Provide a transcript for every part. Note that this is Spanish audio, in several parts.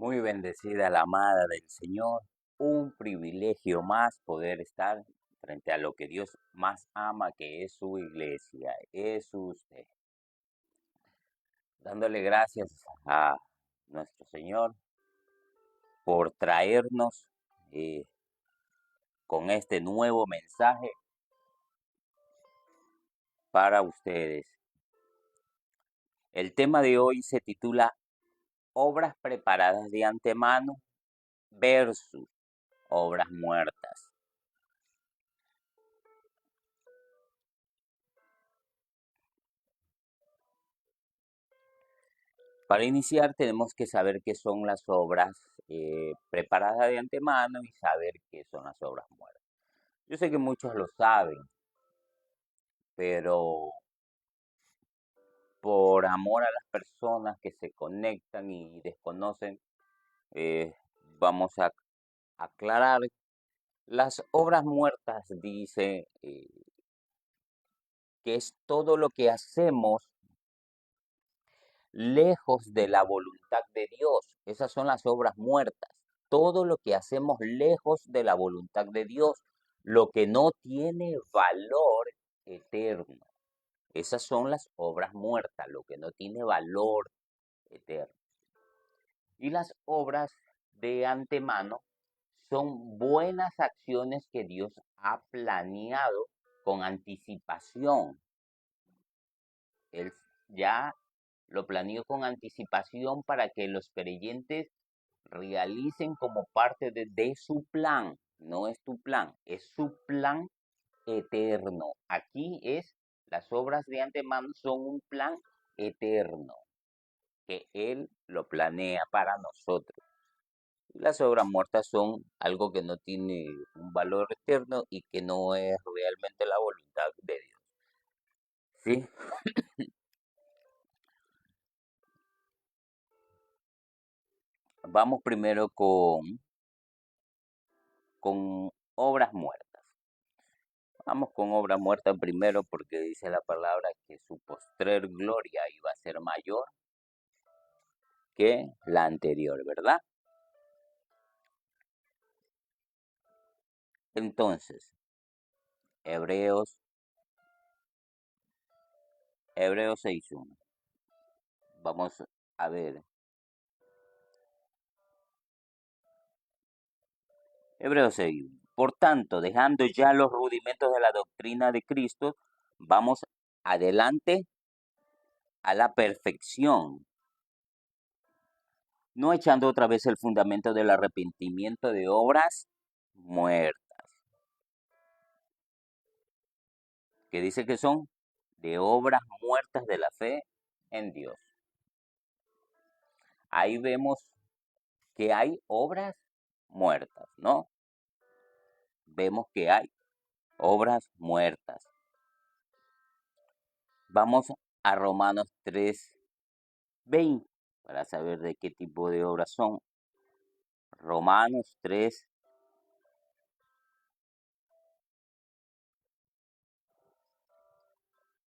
Muy bendecida la amada del Señor. Un privilegio más poder estar frente a lo que Dios más ama, que es su iglesia, es usted. Dándole gracias a nuestro Señor por traernos con este nuevo mensaje para ustedes. El tema de hoy se titula Obras preparadas de antemano versus obras muertas. Para iniciar tenemos que saber qué son las obras preparadas de antemano y saber qué son las obras muertas. Yo sé que muchos lo saben, pero por amor a las personas que se conectan y desconocen, eh, vamos a aclarar. Las obras muertas dice que es todo lo que hacemos lejos de la voluntad de Dios. Esas son las obras muertas. Todo lo que hacemos lejos de la voluntad de Dios, lo que no tiene valor eterno. Esas son las obras muertas, lo que no tiene valor eterno. Y las obras de antemano son buenas acciones que Dios ha planeado con anticipación. Él ya lo planeó con anticipación para que los creyentes realicen como parte de su plan. No es tu plan, es su plan eterno. Aquí es, las obras de antemano son un plan eterno que Él lo planea para nosotros. Y las obras muertas son algo que no tiene un valor eterno y que no es realmente la voluntad de Dios. ¿Sí? Vamos primero con obras muertas. Vamos con obras muertas primero porque dice la palabra que su postrer gloria iba a ser mayor que la anterior, ¿verdad? Entonces, Hebreos, Hebreos 6.1. Vamos a ver. Hebreos 6.1. Por tanto, dejando ya los rudimentos de la doctrina de Cristo, vamos adelante a la perfección, no echando otra vez el fundamento del arrepentimiento de obras muertas, que dice que son de obras muertas de la fe en Dios. Ahí vemos que hay obras muertas, ¿no? Vemos que hay obras muertas. Vamos a Romanos 3:20 para saber de qué tipo de obras son. Romanos 3,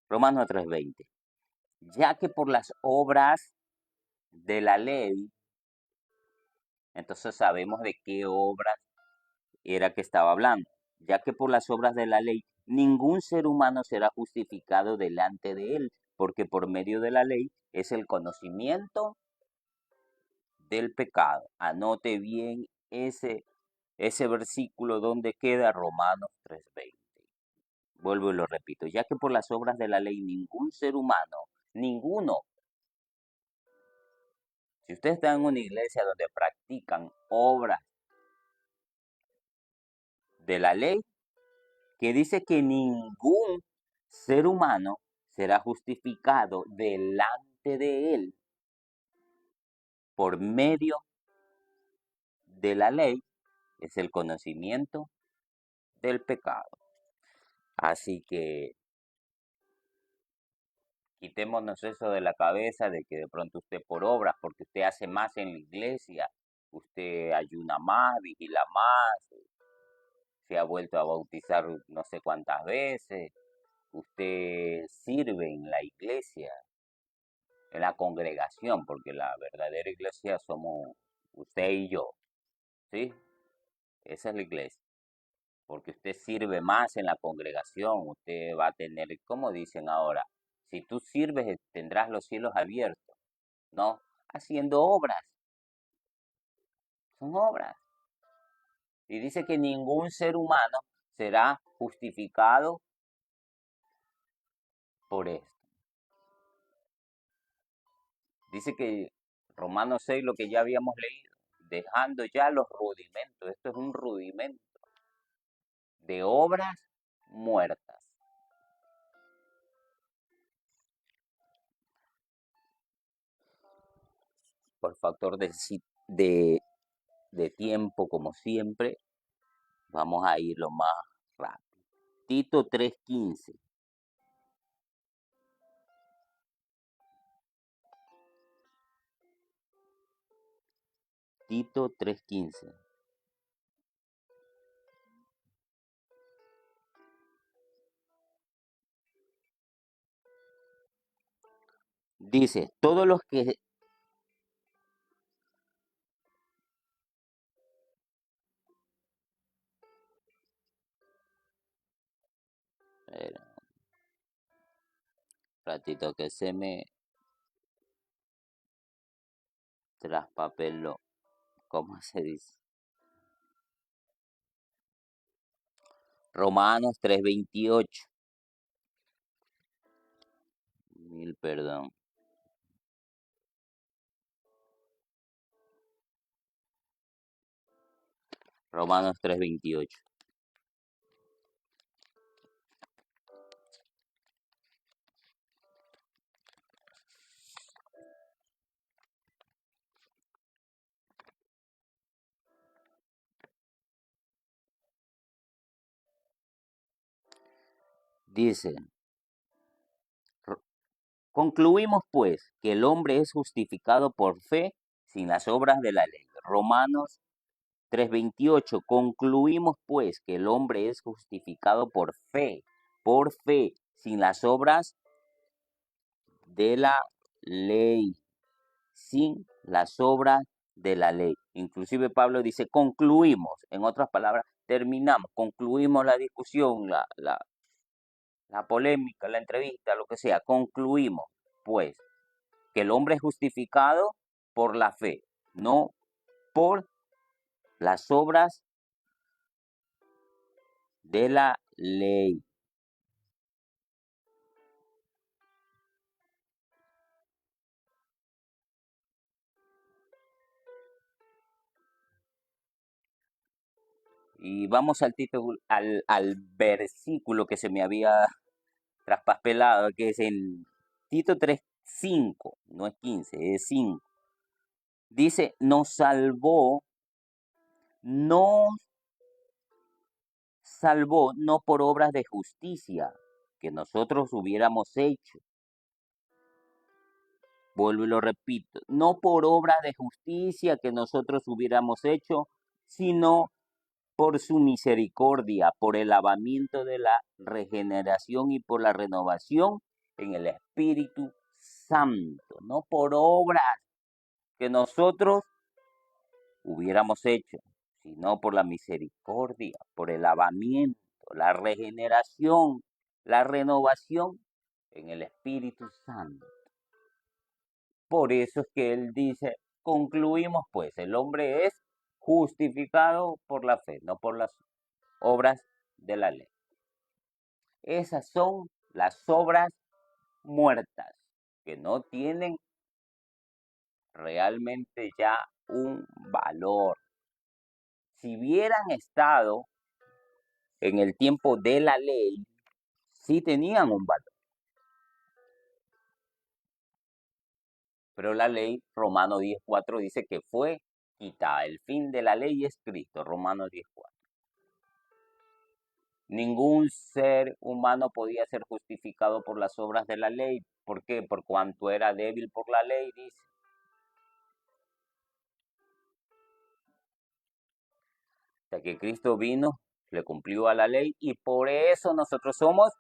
Romanos 3:20. Ya que por las obras de la ley, entonces sabemos de qué obras era que estaba hablando. Ya que por las obras de la ley ningún ser humano será justificado delante de él, porque por medio de la ley es el conocimiento del pecado. Anote bien ese versículo donde queda Romanos 3:20. Vuelvo y lo repito, ya que por las obras de la ley ningún ser humano, ninguno, si usted está en una iglesia donde practican obras de la ley, que dice que ningún ser humano será justificado delante de él por medio de la ley, es el conocimiento del pecado. Así que quitémonos eso de la cabeza de que de pronto usted por obras, porque usted hace más en la iglesia, usted ayuna más, vigila más, se ha vuelto a bautizar no sé cuántas veces, usted sirve en la iglesia, en la congregación, porque la verdadera iglesia somos usted y yo, ¿sí? Esa es la iglesia, porque usted sirve más en la congregación, usted va a tener, como dicen ahora, si tú sirves tendrás los cielos abiertos, ¿no? Haciendo obras, son obras. Y dice que ningún ser humano será justificado por esto. Dice que Romanos 6, lo que ya habíamos leído, dejando ya los rudimentos, esto es un rudimento de obras muertas. Por factor de tiempo, como siempre, vamos a ir lo más rápido. Tito 3:15. Tito 3:15. Dice, todos los que... Espera, un ratito que se me traspapeló. ¿Cómo se dice? Romanos 3:28. Mil perdón. Romanos 3:28. Dice, concluimos pues que el hombre es justificado por fe sin las obras de la ley. Romanos 3:28. Concluimos pues que el hombre es justificado por fe, sin las obras de la ley, sin las obras de la ley. Inclusive Pablo dice, concluimos, en otras palabras, terminamos, concluimos la discusión, la polémica, la entrevista, lo que sea, concluimos, pues, que el hombre es justificado por la fe, no por las obras de la ley. Y vamos al versículo que se me había traspapelado, que es en Tito 3:5, no es 15, es 5. Dice, nos salvó no por obras de justicia que nosotros hubiéramos hecho. Vuelvo y lo repito, no por obras de justicia que nosotros hubiéramos hecho, sino por su misericordia, por el lavamiento de la regeneración y por la renovación en el Espíritu Santo, no por obras que nosotros hubiéramos hecho, sino por la misericordia, por el lavamiento, la regeneración, la renovación en el Espíritu Santo. Por eso es que él dice, concluimos pues, el hombre es justificado por la fe, no por las obras de la ley. Esas son las obras muertas, que no tienen realmente ya un valor. Si hubieran estado en el tiempo de la ley, sí tenían un valor. Pero la ley, Romano 10:4 dice que fue quitada. El fin de la ley es Cristo, Romano 10:4. Ningún ser humano podía ser justificado por las obras de la ley. ¿Por qué? Por cuanto era débil por la ley, dice. Hasta que Cristo vino, le cumplió a la ley y por eso nosotros somos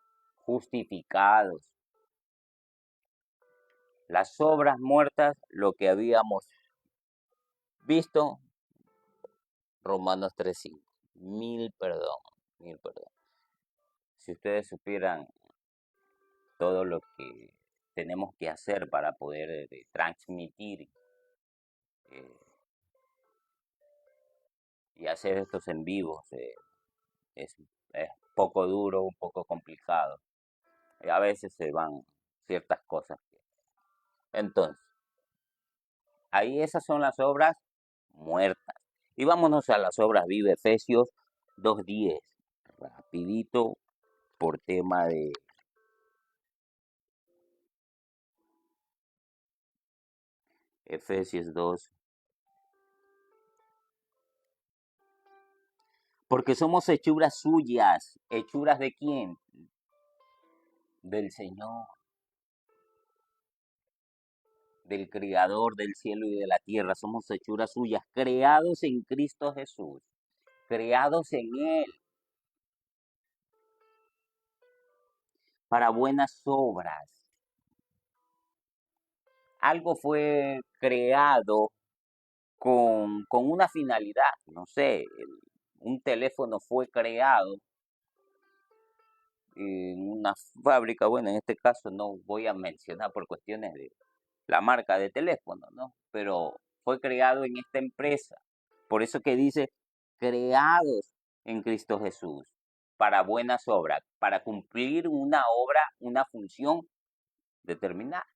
justificados. Las obras muertas, lo que habíamos ¿Visto? Romanos 3:5. Mil perdón, mil perdón. Si ustedes supieran todo lo que tenemos que hacer para poder transmitir eh, y hacer estos en vivos, es, es poco duro, un poco complicado. Y a veces se van ciertas cosas. Entonces, ahí esas son las obras muertas. Y vámonos a las obras vivas, Efesios 2:10. Rapidito por tema de Efesios 2. Porque somos hechuras suyas. ¿Hechuras de quién? Del Señor, del Creador del cielo y de la tierra. Somos hechuras suyas, creados en Cristo Jesús, creados en Él para buenas obras. Algo fue creado con una finalidad, no sé, un teléfono fue creado en una fábrica, bueno, en este caso no voy a mencionar por cuestiones de la marca de teléfono, ¿no? Pero fue creado en esta empresa. Por eso que dice, creados en Cristo Jesús, para buenas obras, para cumplir una obra, una función determinada,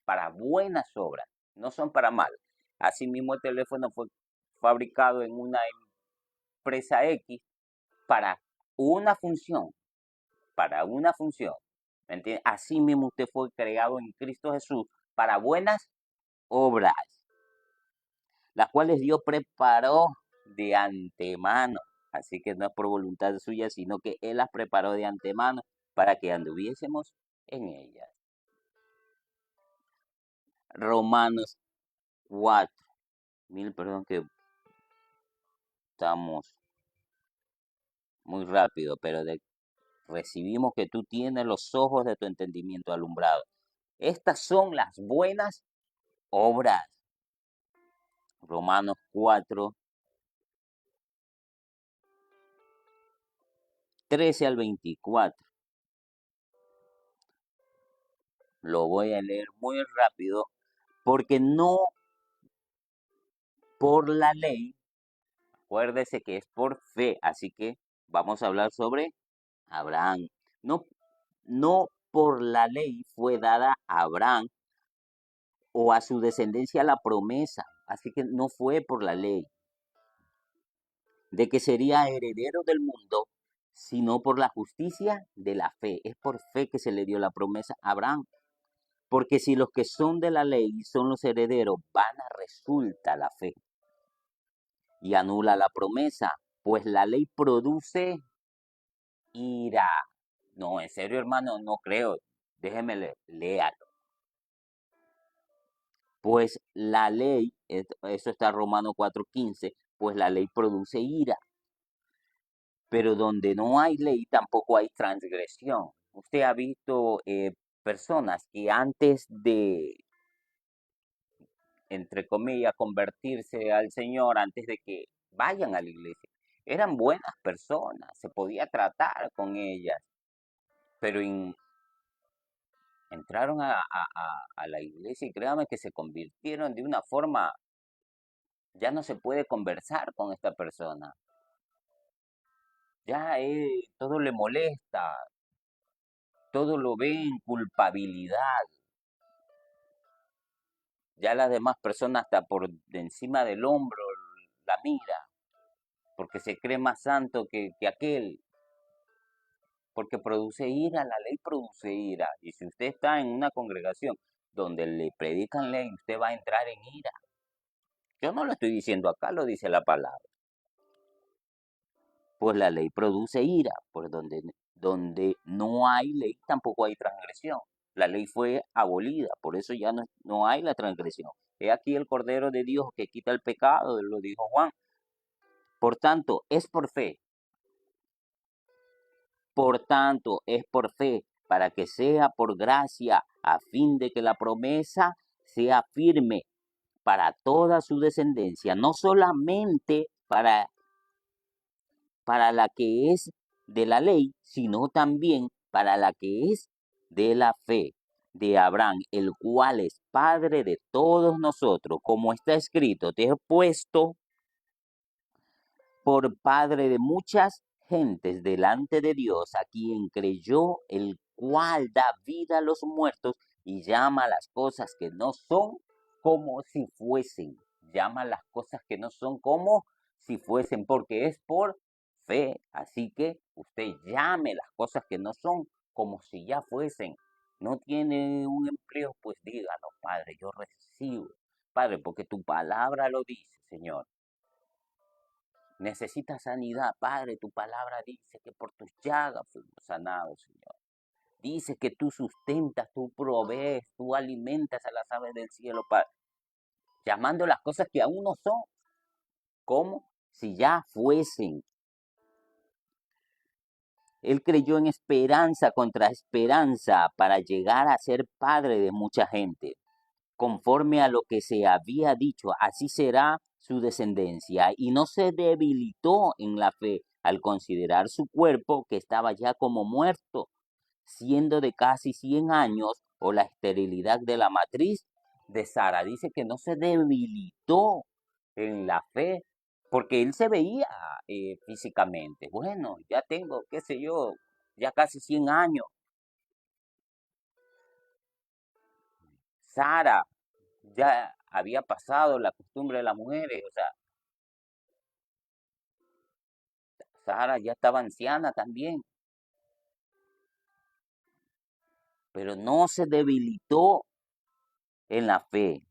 para buenas obras, no son para mal. Asimismo, el teléfono fue fabricado en una empresa X para una función, para una función. ¿Me entiende? Así mismo usted fue creado en Cristo Jesús para buenas obras, las cuales Dios preparó de antemano. Así que no es por voluntad suya, sino que Él las preparó de antemano para que anduviésemos en ellas. Romanos 4. Mil, perdón que estamos muy rápido, pero recibimos que tú tienes los ojos de tu entendimiento alumbrados. Estas son las buenas obras. Romanos 4, 13 al 24. Lo voy a leer muy rápido porque no por la ley, acuérdese que es por fe, así que vamos a hablar sobre Abraham. No, no por la ley fue dada a Abraham o a su descendencia la promesa, así que no fue por la ley de que sería heredero del mundo, sino por la justicia de la fe. Es por fe que se le dio la promesa a Abraham. Porque si los que son de la ley son los herederos, vana resulta la fe y anula la promesa, pues la ley produce ira. No, en serio, hermano, no creo. Déjeme léalo. Pues la ley, eso está Romano 4:15, pues la ley produce ira. Pero donde no hay ley, tampoco hay transgresión. Usted ha visto personas que antes de, entre comillas, convertirse al Señor, antes de que vayan a la iglesia, eran buenas personas, se podía tratar con ellas, pero entraron a la iglesia y créanme que se convirtieron de una forma, ya no se puede conversar con esta persona, ya todo le molesta, todo lo ve en culpabilidad. Ya las demás personas hasta por encima del hombro la mira, porque se cree más santo que aquel, porque produce ira, la ley produce ira. Y si usted está en una congregación donde le predican ley, usted va a entrar en ira. Yo no lo estoy diciendo acá, lo dice la palabra. Pues la ley produce ira, pues donde no hay ley tampoco hay transgresión. La ley fue abolida, por eso ya no hay la transgresión. He aquí el Cordero de Dios que quita el pecado, lo dijo Juan. Por tanto, es por fe. Por tanto, es por fe, para que sea por gracia, a fin de que la promesa sea firme para toda su descendencia, no solamente para la que es de la ley, sino también para la que es de la fe de Abraham, el cual es Padre de todos nosotros, como está escrito, te he puesto por Padre de muchas gentes delante de Dios, a quien creyó, el cual da vida a los muertos y llama a las cosas que no son como si fuesen. Llama a las cosas que no son como si fuesen, porque es por fe. Así que usted llame las cosas que no son como si ya fuesen. No tiene un empleo, pues dígalo, Padre, yo recibo. Padre, porque tu palabra lo dice, Señor. Necesitas sanidad, Padre. Tu palabra dice que por tus llagas fuimos sanados, Señor. Dice que tú sustentas, tú provees, tú alimentas a las aves del cielo, Padre. Llamando las cosas que aún no son, como si ya fuesen. Él creyó en esperanza contra esperanza para llegar a ser padre de mucha gente. Conforme a lo que se había dicho, así será su descendencia, y no se debilitó en la fe al considerar su cuerpo que estaba ya como muerto, siendo de casi 100 años, o la esterilidad de la matriz de Sara. Dice que no se debilitó en la fe, porque él se veía físicamente. Bueno, ya tengo, qué sé yo, ya casi 100 años. Sara ya había pasado la costumbre de las mujeres, o sea, Sara ya estaba anciana también, pero no se debilitó en la fe.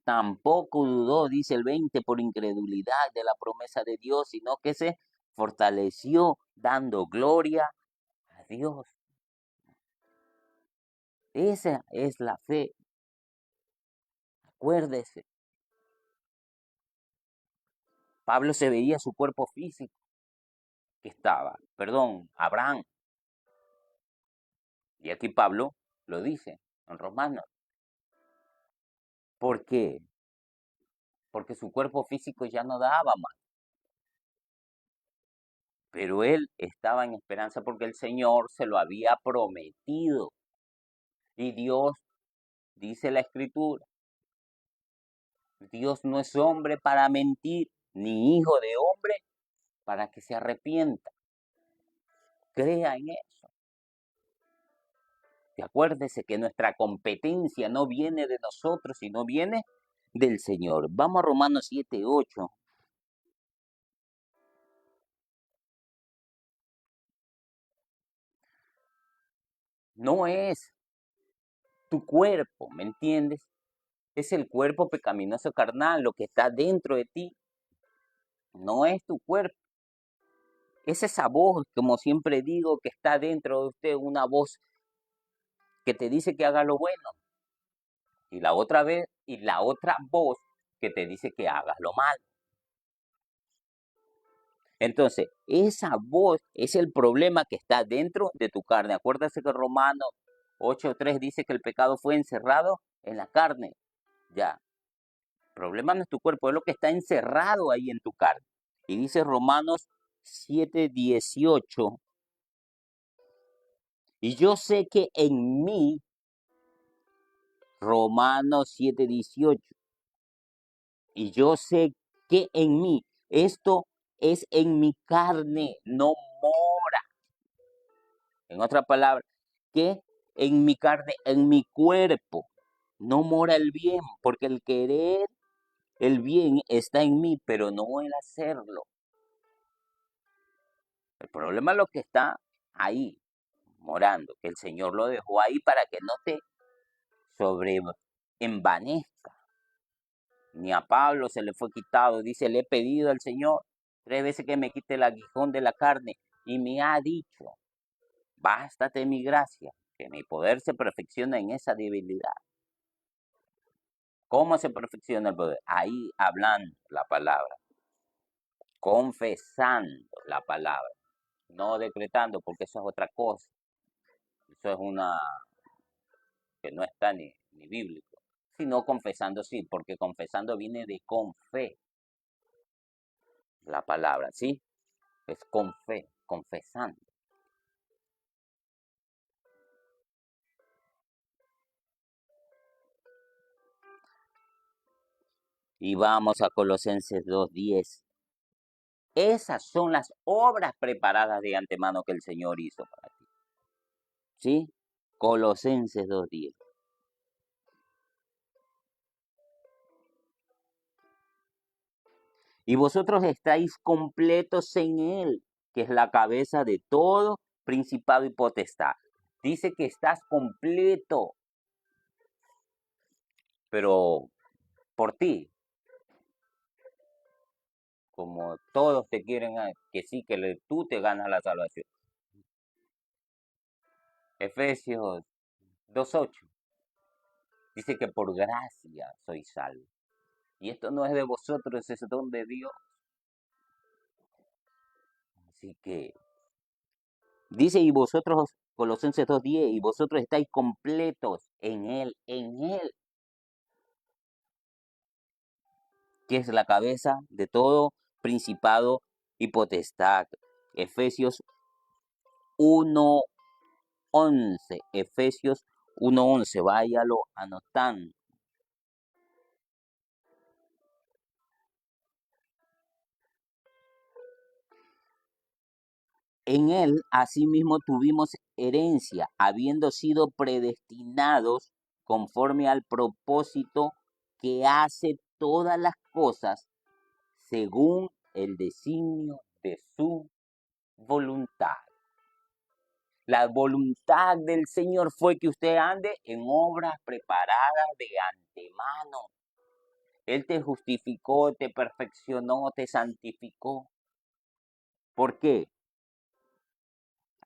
Tampoco dudó, dice el 20, por incredulidad de la promesa de Dios, sino que se fortaleció dando gloria a Dios. Esa es la fe, acuérdese. Pablo se veía su cuerpo físico que estaba, perdón, Abraham. Y aquí Pablo lo dice en Romanos. ¿Por qué? Porque su cuerpo físico ya no daba más. Pero él estaba en esperanza porque el Señor se lo había prometido. Y Dios, dice la Escritura, Dios no es hombre para mentir, ni hijo de hombre para que se arrepienta. Crea en eso. Y acuérdese que nuestra competencia no viene de nosotros, sino viene del Señor. Vamos a Romanos 7:8. No es tu cuerpo, ¿me entiendes? Es el cuerpo pecaminoso carnal, lo que está dentro de ti. No es tu cuerpo. Es esa voz, como siempre digo, que está dentro de usted, una voz que te dice que haga lo bueno. Y la otra vez, y la otra voz que te dice que hagas lo malo. Entonces, esa voz es el problema que está dentro de tu carne. Acuérdate que Romanos 8:3 dice que el pecado fue encerrado en la carne. Ya, el problema no es tu cuerpo, es lo que está encerrado ahí en tu carne. Y dice Romanos 7:18, y yo sé que en mí, Romanos 7:18, y yo sé que en mí, esto es en mi carne, no mora. En otras palabras, que en mi carne, en mi cuerpo, no mora el bien, porque el querer el bien está en mí, pero no el hacerlo. El problema es lo que está ahí, morando, que el Señor lo dejó ahí para que no te sobre envanezca. Ni a Pablo se le fue quitado, dice, le he pedido al Señor 3 veces que me quite el aguijón de la carne y me ha dicho, bástate mi gracia, que mi poder se perfecciona en esa debilidad. ¿Cómo se perfecciona el poder? Ahí hablando la palabra, confesando la palabra, no decretando, porque eso es otra cosa. Eso es una que no está ni bíblico. sino confesando, sí, porque confesando viene de con fe, la palabra, ¿sí? Es con fe, confesando. Y vamos a Colosenses 2:10. Esas son las obras preparadas de antemano que el Señor hizo para ti. ¿Sí? Colosenses 2:10. Y vosotros estáis completos en Él, que es la cabeza de todo principado y potestad. Dice que estás completo, pero por ti, como todos te quieren que sí, que tú te ganas la salvación. Efesios 2:8 dice que por gracia sois salvos. Y esto no es de vosotros, es don de Dios. Así que dice, y vosotros, Colosenses 2:10, y vosotros estáis completos en Él, que es la cabeza de todo principado y potestad. Efesios 1:11, Efesios 1:11, váyalo anotando. En Él asimismo tuvimos herencia, habiendo sido predestinados conforme al propósito que hace todas las cosas según el designio de su voluntad. La voluntad del Señor fue que usted ande en obras preparadas de antemano. Él te justificó, te perfeccionó, te santificó. ¿Por qué?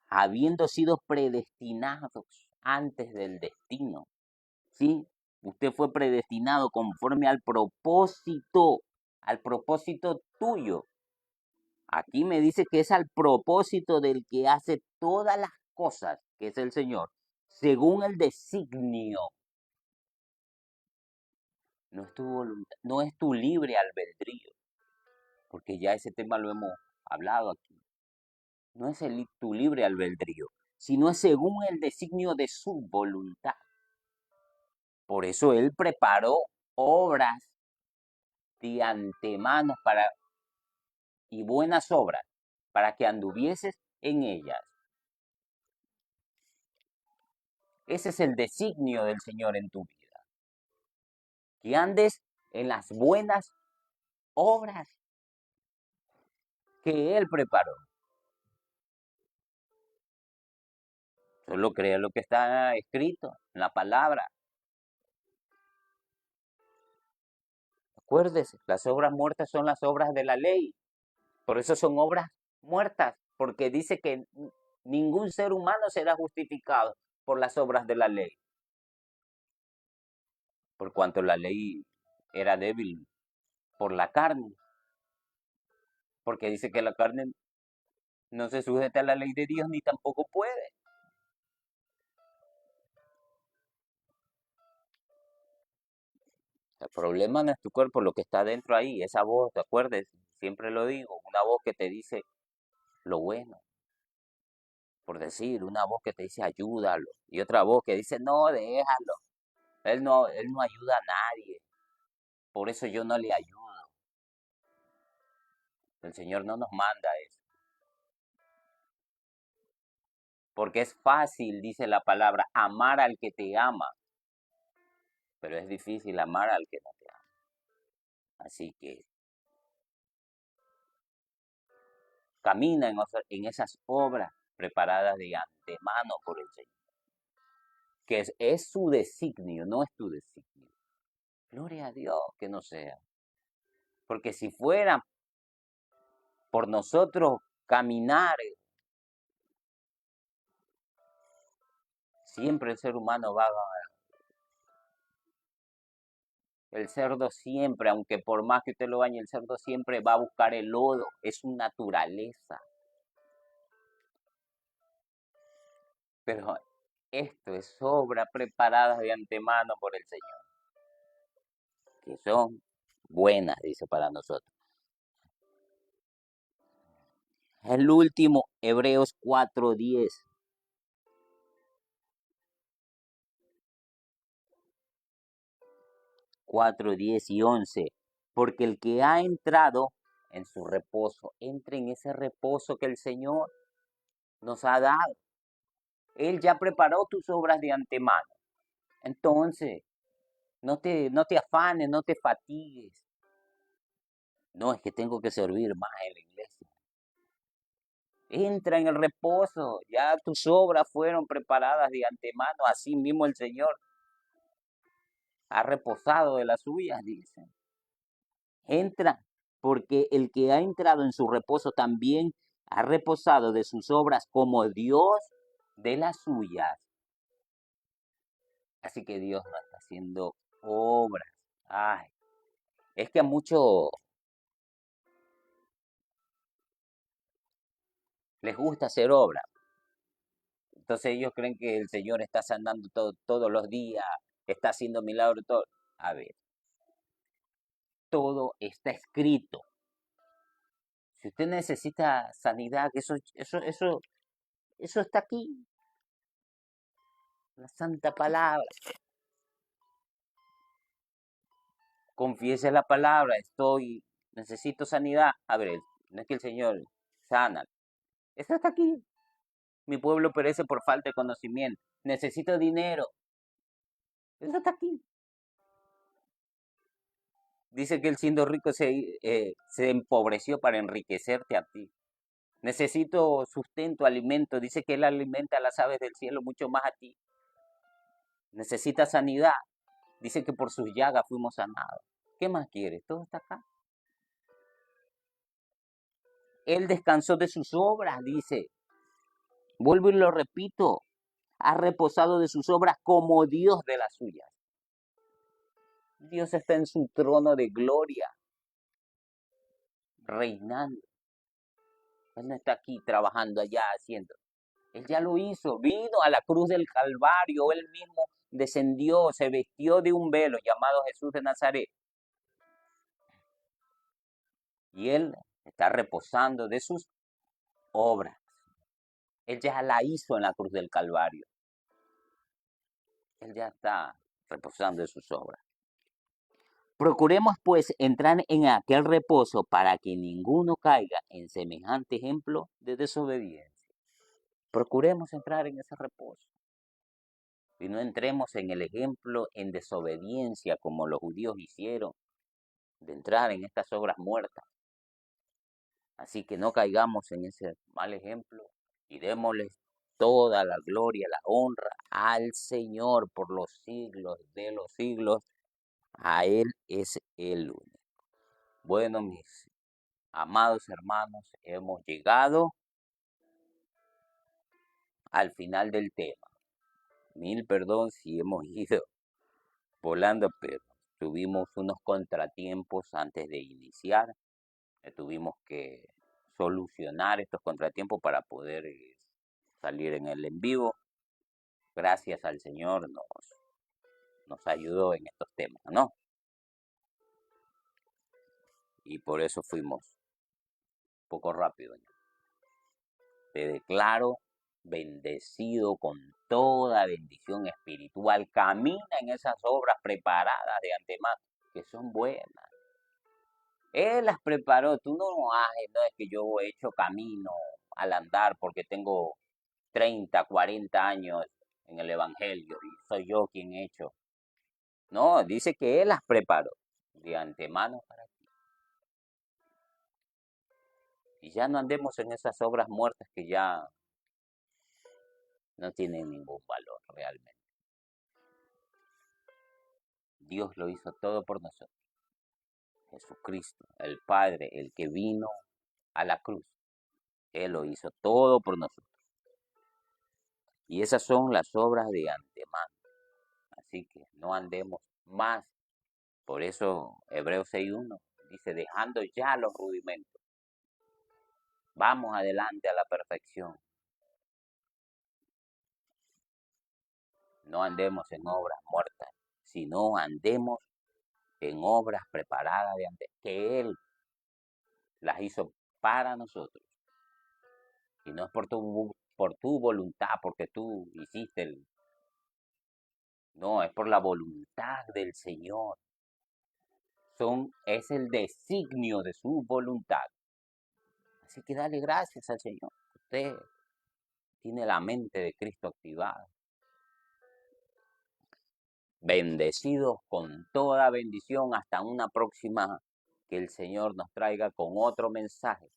Habiendo sido predestinados antes del destino. ¿Sí? Usted fue predestinado conforme al propósito tuyo. Aquí me dice que es al propósito del que hace todas las cosas, que es el Señor, según el designio. No es tu voluntad, no es tu libre albedrío, porque ya ese tema lo hemos hablado aquí. No es tu libre albedrío, sino es según el designio de su voluntad. Por eso Él preparó obras de antemano y buenas obras para que anduvieses en ellas. Ese es el designio del Señor en tu vida. Que andes en las buenas obras que Él preparó. Solo crea lo que está escrito en la palabra. Acuérdese, las obras muertas son las obras de la ley. Por eso son obras muertas, porque dice que ningún ser humano será justificado por las obras de la ley. Por cuanto la ley era débil por la carne. Porque dice que la carne no se sujeta a la ley de Dios ni tampoco puede. El problema no es tu cuerpo, lo que está dentro ahí, esa voz, ¿te acuerdas? Siempre lo digo, una voz que te dice lo bueno, por decir, una voz que te dice ayúdalo, y otra voz que dice no, déjalo. Él no ayuda a nadie, por eso yo no le ayudo. El Señor no nos manda eso. Porque es fácil, dice la palabra, amar al que te ama, pero es difícil amar al que no te ama. Así que camina en esas obras preparadas de antemano por el Señor, que es su designio, no es tu designio. Gloria a Dios que no sea. Porque si fuera por nosotros caminar, siempre el ser humano va a... El cerdo siempre, aunque por más que usted lo bañe, el cerdo siempre va a buscar el lodo, es su naturaleza. Pero esto es obra preparada de antemano por el Señor. que son buenas, dice para nosotros. El último, Hebreos 4:10. 4:10 y 11. Porque el que ha entrado en su reposo, entre en ese reposo que el Señor nos ha dado. Él ya preparó tus obras de antemano. Entonces, no te afanes, no te fatigues. No, es que tengo que servir más en la iglesia. Entra en el reposo, ya tus obras fueron preparadas de antemano, así mismo el Señor ha reposado de las suyas, dice. Entra, porque el que ha entrado en su reposo también ha reposado de sus obras como Dios de las suyas. Así que Dios no está haciendo obras. Ay, es que a muchos les gusta hacer obras. Entonces ellos creen que el Señor está sanando todos los días, está haciendo milagros todo. A ver, todo está escrito. Si usted necesita sanidad, eso está aquí, la santa palabra. Confiese la palabra, necesito sanidad. A ver, no es que el Señor sana. Eso está aquí. Mi pueblo perece por falta de conocimiento. Necesito dinero. Eso está aquí. Dice que el siendo rico se empobreció para enriquecerte a ti. Necesito sustento, alimento. Dice que Él alimenta a las aves del cielo mucho más a ti. Necesita sanidad. Dice que por sus llagas fuimos sanados. ¿Qué más quieres? Todo está acá. Él descansó de sus obras, dice. Vuelvo y lo repito. Ha reposado de sus obras como Dios de las suyas. Dios está en su trono de gloria, reinando. Él no está aquí trabajando allá haciendo. Él ya lo hizo, vino a la cruz del Calvario, Él mismo descendió, se vistió de un velo llamado Jesús de Nazaret. Y Él está reposando de sus obras. Él ya la hizo en la cruz del Calvario. Él ya está reposando de sus obras. Procuremos pues entrar en aquel reposo para que ninguno caiga en semejante ejemplo de desobediencia. Procuremos entrar en ese reposo. Y no entremos en el ejemplo en desobediencia como los judíos hicieron, de entrar en estas obras muertas. Así que no caigamos en ese mal ejemplo y démosles toda la gloria, la honra al Señor por los siglos de los siglos. A Él es el único. Bueno, mis amados hermanos, hemos llegado al final del tema. Mil perdón si hemos ido volando, pero tuvimos unos contratiempos antes de iniciar. Tuvimos que solucionar estos contratiempos para poder salir en el en vivo. Gracias al Señor nos ayudó en estos temas, ¿no? Y por eso fuimos un poco rápido. Te declaro bendecido con toda bendición espiritual. Camina en esas obras preparadas de antemano, que son buenas. Él las preparó, tú no haces, no es que yo he hecho camino al andar porque tengo 30, 40 años en el Evangelio y soy yo quien he hecho. No, dice que Él las preparó de antemano para ti. Y ya no andemos en esas obras muertas que ya no tienen ningún valor realmente. Dios lo hizo todo por nosotros. Jesucristo, el Padre, el que vino a la cruz. Él lo hizo todo por nosotros. Y esas son las obras de antemano. Así que no andemos más. Por eso Hebreos 6:1 dice, dejando ya los rudimentos. Vamos adelante a la perfección. No andemos en obras muertas, sino andemos en obras preparadas de antes, que Él las hizo para nosotros. Y no es por tu voluntad, porque tú hiciste el... No, es por la voluntad del Señor. Es el designio de su voluntad. Así que dale gracias al Señor. Usted tiene la mente de Cristo activada. Bendecidos con toda bendición. Hasta una próxima, que el Señor nos traiga con otro mensaje.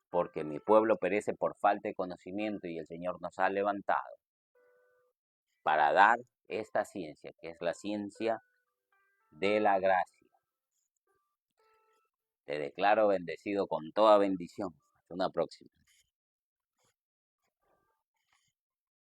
Porque mi pueblo perece por falta de conocimiento y el Señor nos ha levantado para dar esta ciencia, que es la ciencia de la gracia. Te declaro bendecido con toda bendición. Hasta una próxima.